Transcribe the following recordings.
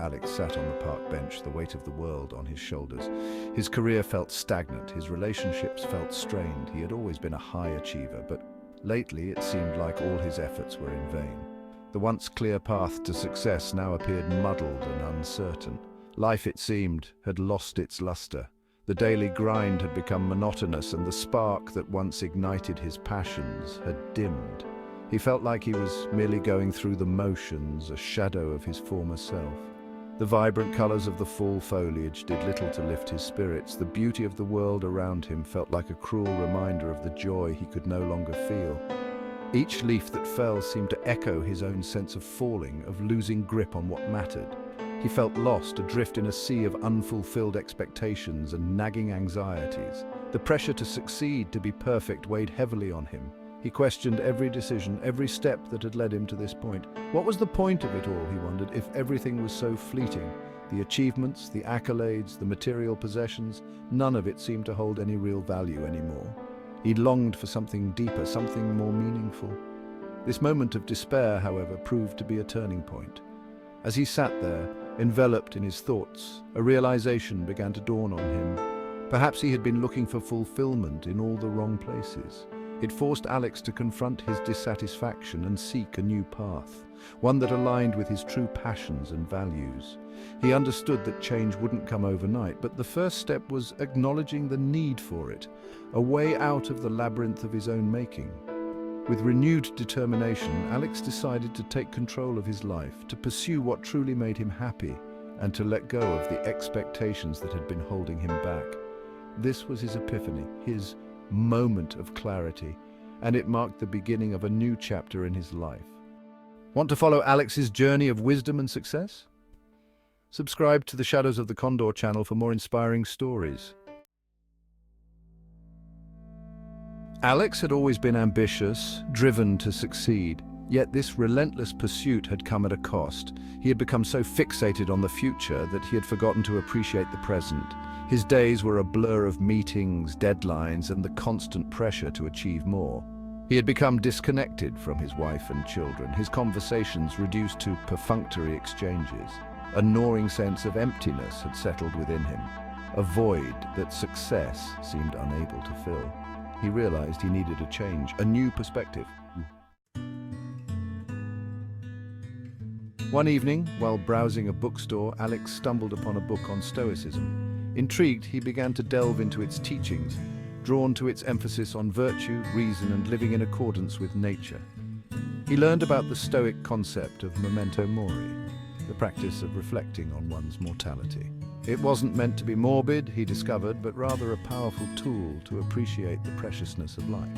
Alex sat on the park bench, the weight of the world on his shoulders. His career felt stagnant, his relationships felt strained. He had always been a high achiever, but lately it seemed like all his efforts were in vain. The once clear path to success now appeared muddled and uncertain. Life, it seemed, had lost its luster. The daily grind had become monotonous, and the spark that once ignited his passions had dimmed. He felt like he was merely going through the motions, a shadow of his former self. The vibrant colors of the fall foliage did little to lift his spirits. The beauty of the world around him felt like a cruel reminder of the joy he could no longer feel. Each leaf that fell seemed to echo his own sense of falling, of losing grip on what mattered. He felt lost, adrift in a sea of unfulfilled expectations and nagging anxieties. The pressure to succeed, to be perfect, weighed heavily on him. He questioned every decision, every step that had led him to this point. What was the point of it all, he wondered, if everything was so fleeting? The achievements, the accolades, the material possessions, none of it seemed to hold any real value anymore. He longed for something deeper, something more meaningful. This moment of despair, however, proved to be a turning point. As he sat there, enveloped in his thoughts, a realization began to dawn on him. Perhaps he had been looking for fulfillment in all the wrong places. It forced Alex to confront his dissatisfaction and seek a new path, one that aligned with his true passions and values. He understood that change wouldn't come overnight, but the first step was acknowledging the need for it, a way out of the labyrinth of his own making. With renewed determination, Alex decided to take control of his life, to pursue what truly made him happy, and to let go of the expectations that had been holding him back. This was his epiphany, his moment of clarity, and it marked the beginning of a new chapter in his life. Want to follow Alex's journey of wisdom and success? Subscribe to the Shadows of the Condor channel for more inspiring stories. Alex had always been ambitious, driven to succeed, yet this relentless pursuit had come at a cost. He had become so fixated on the future that he had forgotten to appreciate the present. His days were a blur of meetings, deadlines, and the constant pressure to achieve more. He had become disconnected from his wife and children, his conversations reduced to perfunctory exchanges. A gnawing sense of emptiness had settled within him, a void that success seemed unable to fill. He realized he needed a change, a new perspective. One evening, while browsing a bookstore, Alex stumbled upon a book on Stoicism. Intrigued, he began to delve into its teachings, drawn to its emphasis on virtue, reason, and living in accordance with nature. He learned about the Stoic concept of Memento Mori, the practice of reflecting on one's mortality. It wasn't meant to be morbid, he discovered, but rather a powerful tool to appreciate the preciousness of life.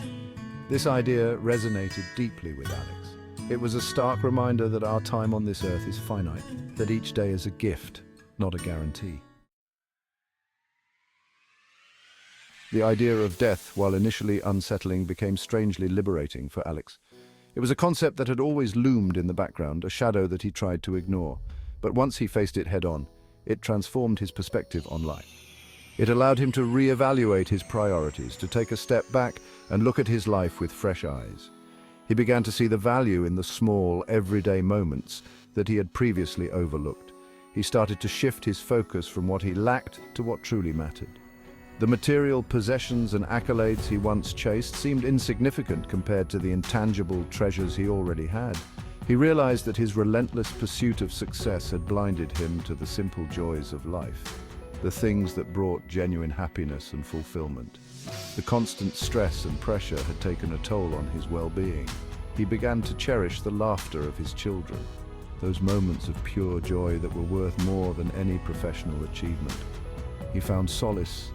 This idea resonated deeply with Alex. It was a stark reminder that our time on this earth is finite, that each day is a gift, not a guarantee. The idea of death, while initially unsettling, became strangely liberating for Alex. It was a concept that had always loomed in the background, a shadow that he tried to ignore. But once he faced it head-on, it transformed his perspective on life. It allowed him to reevaluate his priorities, to take a step back and look at his life with fresh eyes. He began to see the value in the small, everyday moments that he had previously overlooked. He started to shift his focus from what he lacked to what truly mattered. The material possessions and accolades he once chased seemed insignificant compared to the intangible treasures he already had. He realized that his relentless pursuit of success had blinded him to the simple joys of life, the things that brought genuine happiness and fulfillment. The constant stress and pressure had taken a toll on his well-being. He began to cherish the laughter of his children, those moments of pure joy that were worth more than any professional achievement. He found solace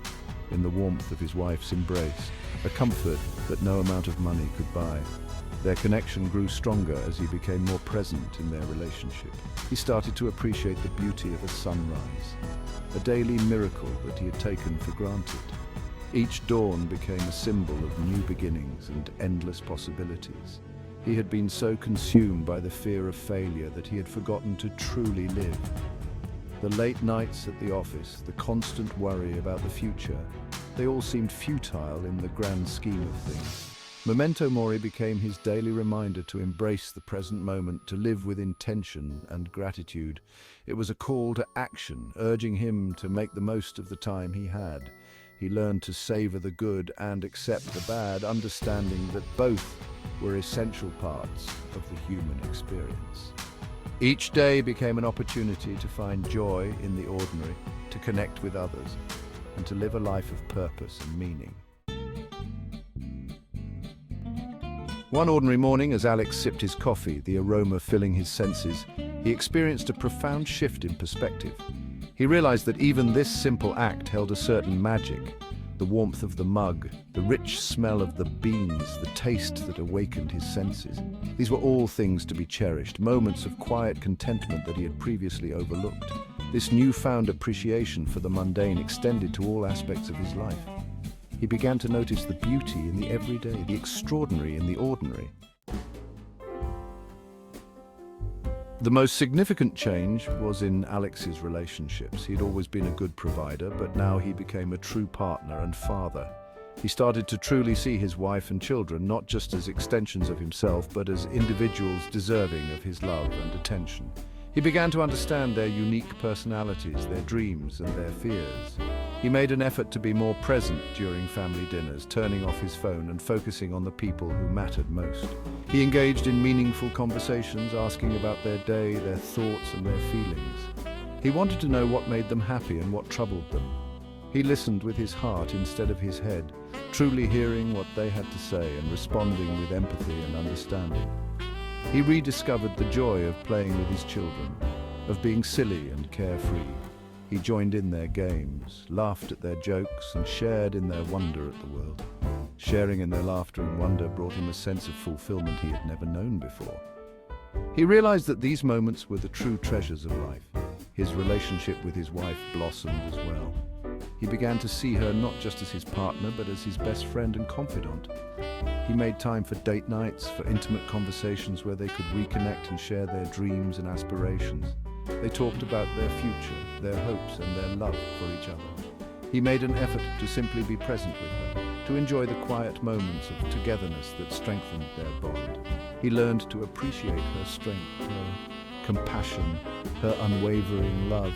in the warmth of his wife's embrace, a comfort that no amount of money could buy. Their connection grew stronger as he became more present in their relationship. He started to appreciate the beauty of a sunrise, a daily miracle that he had taken for granted. Each dawn became a symbol of new beginnings and endless possibilities. He had been so consumed by the fear of failure that he had forgotten to truly live. The late nights at the office, the constant worry about the future, they all seemed futile in the grand scheme of things. Memento Mori became his daily reminder to embrace the present moment, to live with intention and gratitude. It was a call to action, urging him to make the most of the time he had. He learned to savor the good and accept the bad, understanding that both were essential parts of the human experience. Each day became an opportunity to find joy in the ordinary, to connect with others, and to live a life of purpose and meaning. One ordinary morning, as Alex sipped his coffee, the aroma filling his senses, he experienced a profound shift in perspective. He realized that even this simple act held a certain magic. The warmth of the mug, the rich smell of the beans, the taste that awakened his senses. These were all things to be cherished, moments of quiet contentment that he had previously overlooked. This newfound appreciation for the mundane extended to all aspects of his life. He began to notice the beauty in the everyday, the extraordinary in the ordinary. The most significant change was in Alex's relationships. He'd always been a good provider, but now he became a true partner and father. He started to truly see his wife and children not just as extensions of himself, but as individuals deserving of his love and attention. He began to understand their unique personalities, their dreams and their fears. He made an effort to be more present during family dinners, turning off his phone and focusing on the people who mattered most. He engaged in meaningful conversations, asking about their day, their thoughts and their feelings. He wanted to know what made them happy and what troubled them. He listened with his heart instead of his head, truly hearing what they had to say and responding with empathy and understanding. He rediscovered the joy of playing with his children, of being silly and carefree. He joined in their games, laughed at their jokes, and shared in their wonder at the world. Sharing in their laughter and wonder brought him a sense of fulfillment he had never known before. He realized that these moments were the true treasures of life. His relationship with his wife blossomed as well. He began to see her not just as his partner, but as his best friend and confidant. He made time for date nights, for intimate conversations where they could reconnect and share their dreams and aspirations. They talked about their future, their hopes and their love for each other. He made an effort to simply be present with her, to enjoy the quiet moments of togetherness that strengthened their bond. He learned to appreciate her strength, her compassion, her unwavering love.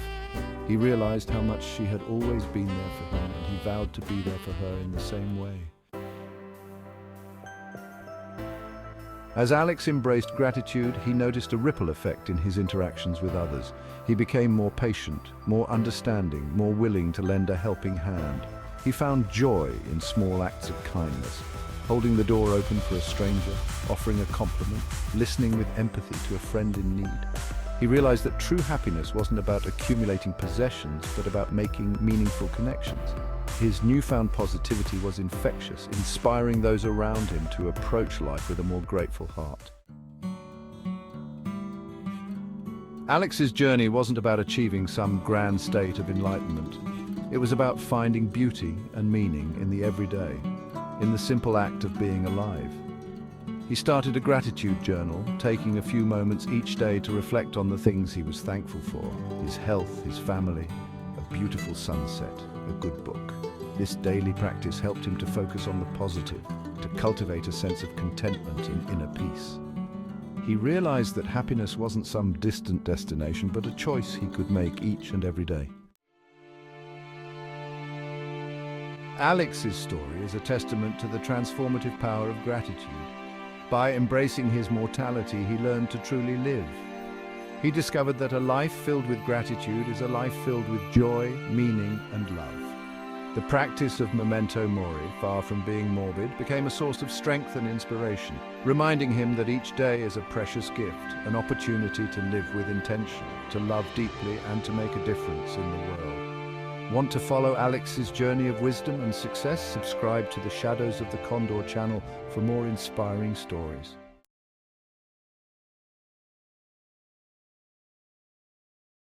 He realized how much she had always been there for him, and he vowed to be there for her in the same way. As Alex embraced gratitude, he noticed a ripple effect in his interactions with others. He became more patient, more understanding, more willing to lend a helping hand. He found joy in small acts of kindness, holding the door open for a stranger, offering a compliment, listening with empathy to a friend in need. He realized that true happiness wasn't about accumulating possessions, but about making meaningful connections. His newfound positivity was infectious, inspiring those around him to approach life with a more grateful heart. Alex's journey wasn't about achieving some grand state of enlightenment. It was about finding beauty and meaning in the everyday, in the simple act of being alive. He started a gratitude journal, taking a few moments each day to reflect on the things he was thankful for: his health, his family, a beautiful sunset, a good book. This daily practice helped him to focus on the positive, to cultivate a sense of contentment and inner peace. He realized that happiness wasn't some distant destination, but a choice he could make each and every day. Alex's story is a testament to the transformative power of gratitude. By embracing his mortality, he learned to truly live. He discovered that a life filled with gratitude is a life filled with joy, meaning, and love. The practice of Memento Mori, far from being morbid, became a source of strength and inspiration, reminding him that each day is a precious gift, an opportunity to live with intention, to love deeply, and to make a difference in the world. Want to follow Alex's journey of wisdom and success? Subscribe to the Shadows of the Condor channel for more inspiring stories.